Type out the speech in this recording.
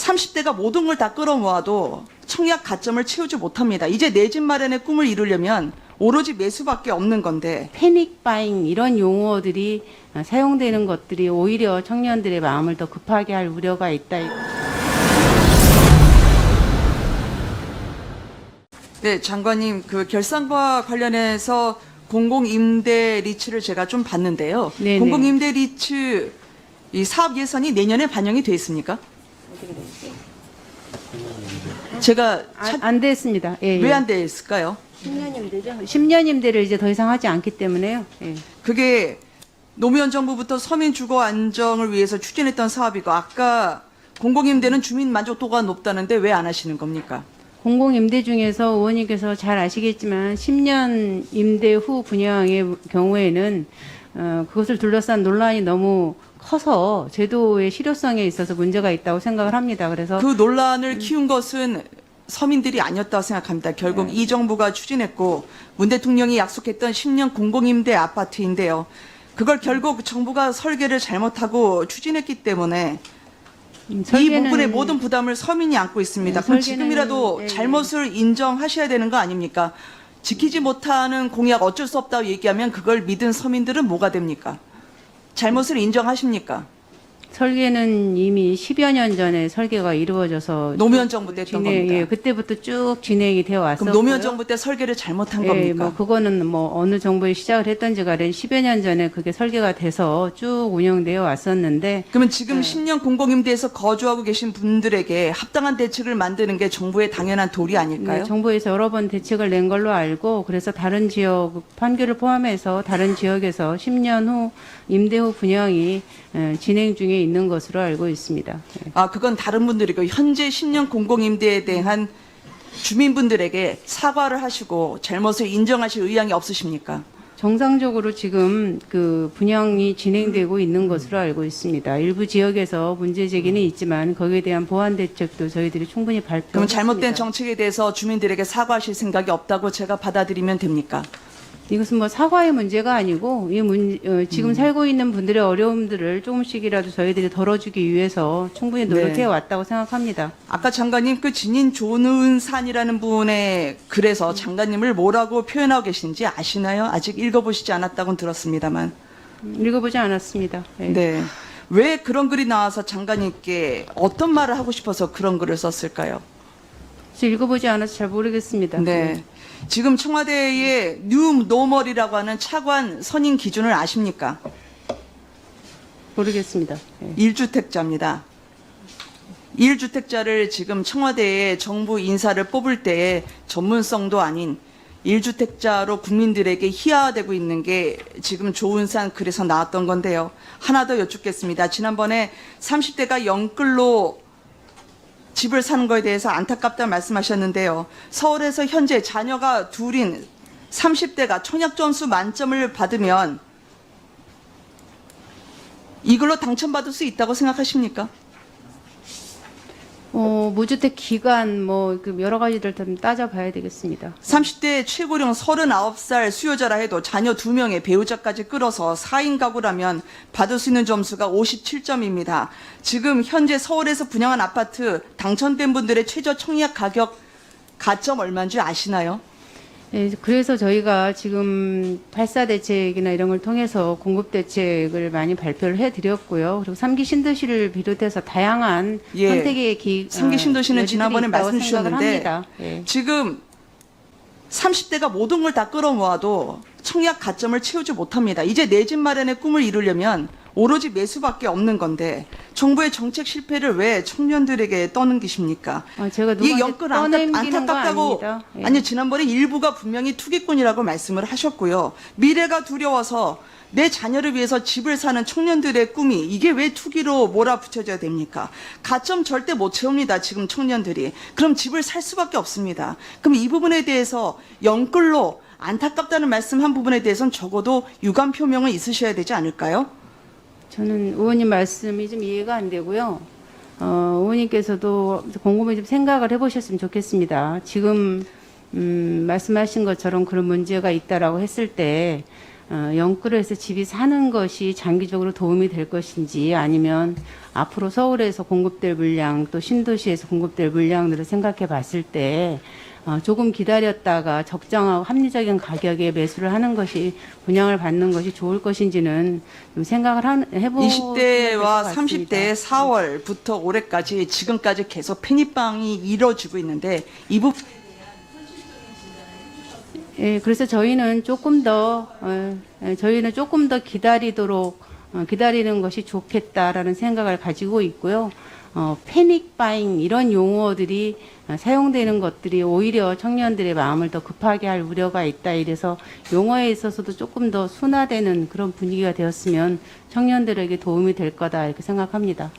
30대가 모든 걸 다 끌어모아도 청약 가점을 채우지 못합니다. 이제 내 집 마련의 꿈을 이루려면 오로지 매수밖에 없는 건데 패닉 바잉 이런 용어들이 사용되는 것들이 오히려 청년들의 마음을 더 급하게 할 우려가 있다. 네, 장관님, 그 결산과 관련해서 공공임대 리츠를 제가 좀 봤는데요. 네네. 공공임대 리츠 이 사업 예산이 내년에 반영이 돼 있습니까? 제가 안 됐습니다. 예, 왜 안 돼 있을까요? 10년 임대죠. 10년 임대를 이제 더 이상 하지 않기 때문에요. 예. 그게 노무현 정부부터 서민 주거 안정을 위해서 추진했던 사업이고 아까 공공임대는 주민 만족도가 높다는데 왜 안 하시는 겁니까? 공공임대 중에서 의원님께서 잘 아시겠지만 10년 임대 후 분양의 경우에는 그것을 둘러싼 논란이 너무 커서 제도의 실효성에 있어서 문제가 있다고 생각을 합니다. 그래서 그 논란을 키운 것은 서민들이 아니었다고 생각합니다. 결국 이 정부가 추진했고 문 대통령이 약속했던 10년 공공임대 아파트인데요. 그걸 결국 정부가 설계를 잘못하고 추진했기 때문에 이 부분의 모든 부담을 서민이 안고 있습니다. 그럼 지금이라도 잘못을 인정하셔야 되는 거 아닙니까? 지키지 못하는 공약 어쩔 수 없다고 얘기하면 그걸 믿은 서민들은 뭐가 됩니까? 잘못을 인정하십니까? 설계는 이미 10여 년 전에 설계가 이루어져서 노무현 정부 때 했던 겁니다. 예, 그때부터 쭉 진행이 되어 왔었고요. 그럼 노무현 정부 때 설계를 잘못한 예, 겁니까? 뭐 그거는 뭐 어느 정부에 시작을 했던지 간에 10여 년 전에 그게 설계가 돼서 쭉 운영되어 왔었는데 그러면 지금 10년 공공임대에서 거주하고 계신 분들에게 합당한 대책을 만드는 게 정부의 당연한 도리 아닐까요? 네, 정부에서 여러 번 대책을 낸 걸로 알고 그래서 다른 지역 판교를 포함해서 다른 지역에서 10년 후 임대 후 분양이 진행 중에 있는 것으로 알고 있습니다. 예. 아, 그건 다른 분들이고 현재 10년 공공임대에 대한 주민분들에게 사과를 하시고 잘못을 인정하실 의향이 없으십니까? 정상적으로 지금 그 분양이 진행되고 있는 것으로 알고 있습니다. 일부 지역에서 문제 제기는 있지만 거기에 대한 보완 대책도 저희들이 충분히 그럼 발표했습니다. 잘못된 정책에 대해서 주민들에게 사과하실 생각이 없다고 제가 받아들이면 됩니까? 이것은 뭐 사과의 문제가 아니고 지금 살고 있는 분들의 어려움들을 조금씩이라도 저희들이 덜어주기 위해서 충분히 노력해 네. 왔다고 생각합니다. 아까 장관님 그 진인 조은산이라는 분의 글에서 장관님을 뭐라고 표현하고 계신지 아시나요? 아직 읽어보시지 않았다고는 들었습니다만. 읽어보지 않았습니다. 예. 네. 왜 그런 글이 나와서 장관님께 어떤 말을 하고 싶어서 그런 글을 썼을까요? 저 읽어보지 않아서 잘 모르겠습니다. 네. 지금 청와대의 뉴 노멀이라고 하는 차관 선임 기준을 아십니까? 모르겠습니다. 예. 1주택자입니다. 1주택자를 지금 청와대에 정부 인사를 뽑을 때에 전문성도 아닌 1주택자로 국민들에게 희화되고 있는 게 지금 조은산 글에서 나왔던 건데요. 하나 더 여쭙겠습니다. 지난번에 30대가 영끌로 집을 사는 거에 대해서 안타깝다 말씀하셨는데요. 서울에서 현재 자녀가 둘인 30대가 청약 점수 만점을 받으면 이걸로 당첨받을 수 있다고 생각하십니까? 무주택 기간 그 여러 가지를 좀 따져봐야 되겠습니다. 30대 최고령 39살 수요자라 해도 자녀 2명의 배우자까지 끌어서 4인 가구라면 받을 수 있는 점수가 57점입니다. 지금 현재 서울에서 분양한 아파트 당첨된 분들의 최저 청약 가격 가점 얼마인지 아시나요? 예, 그래서 저희가 지금 8.4 대책이나 이런 걸 통해서 공급 대책을 많이 발표를 해드렸고요. 그리고 3기 신도시를 비롯해서 다양한 예. 선택의 3기 신도시는 여지들이 지난번에 있다고 말씀 생각을 주셨는데 합니다. 예. 지금 30대가 모든 걸 다 끌어모아도 청약 가점을 채우지 못합니다. 이제 내 집 마련의 꿈을 이루려면 오로지 매수밖에 없는 건데 정부의 정책 실패를 왜 청년들에게 떠넘기십니까? 제가 이 누구한테 영끌 떠넘기는 거 안타깝다고 아닙니다. 예. 아니요, 지난번에 일부가 분명히 투기꾼이라고 말씀을 하셨고요. 미래가 두려워서 내 자녀를 위해서 집을 사는 청년들의 꿈이 이게 왜 투기로 몰아붙여져야 됩니까? 가점 절대 못 채웁니다, 지금 청년들이. 그럼 집을 살 수밖에 없습니다. 그럼 이 부분에 대해서 영끌로 안타깝다는 말씀한 부분에 대해서는 적어도 유감 표명은 있으셔야 되지 않을까요? 저는 의원님 말씀이 좀 이해가 안 되고요. 의원님께서도 곰곰이 좀 생각을 해보셨으면 좋겠습니다. 지금 말씀하신 것처럼 그런 문제가 있다라고 했을 때 영끌을 해서 집이 사는 것이 장기적으로 도움이 될 것인지 아니면 앞으로 서울에서 공급될 물량 또 신도시에서 공급될 물량들을 생각해 봤을 때 조금 기다렸다가 적정하고 합리적인 가격에 매수를 하는 것이 분양을 받는 것이 좋을 것인지는 좀 생각을 해보고 20대와 30대의 4월부터 올해까지 지금까지 계속 편입방이 이뤄지고 있는데 이 부분 예, 그래서 저희는 조금 더 기다리는 것이 좋겠다라는 생각을 가지고 있고요. 패닉 바잉 이런 용어들이 사용되는 것들이 오히려 청년들의 마음을 더 급하게 할 우려가 있다. 이래서 용어에 있어서도 조금 더 순화되는 그런 분위기가 되었으면 청년들에게 도움이 될 거다 이렇게 생각합니다.